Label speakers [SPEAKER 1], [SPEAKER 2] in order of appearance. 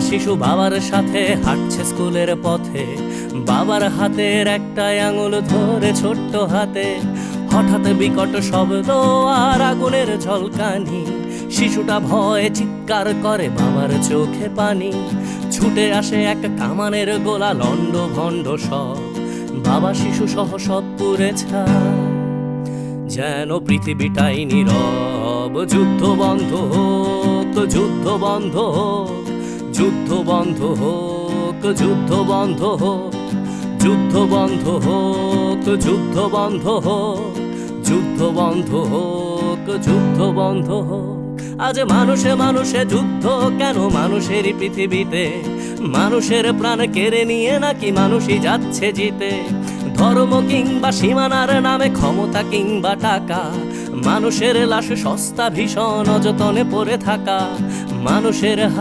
[SPEAKER 1] শিশু বাবার সাথে হাঁটছে স্কুলের পথে, বাবার হাতের একটা আঙুল ধরে ছোট্ট হাতে। হঠাৎ বিকট শব্দ আর আগুনের ঝলকানি, শিশুটা ভয়ে চিৎকার করে, বাবার চোখে পানি। ছুটে আসে এক কামানের গোলা, লন্ড ভন্ড সব, বাবা শিশু সহ সব পুড়ে ছাই। যেন পৃথিবীটাই নীরব, যুদ্ধ বন্ধ হোক, যুদ্ধ বন্ধ হোক, যুদ্ধ বন্ধ হোক, যুদ্ধ বন্ধ হোক, যুদ্ধ বন্ধ হোক, যুদ্ধ বন্ধ হোক, যুদ্ধ বন্ধ হোক, যুদ্ধ বন্ধ হোক। আজ মানুষে মানুষে যুদ্ধ কেন মানুষেরই পৃথিবীতে? মানুষের প্রাণ কেড়ে নিয়ে নাকি মানুষই যাচ্ছে জিতে? ধর্ম কিংবা সীমানার নামে, ক্ষমতা কিংবা টাকা, মানুষের লাশ সস্তা ভীষণ অযতনে পড়ে থাকা। মানুষের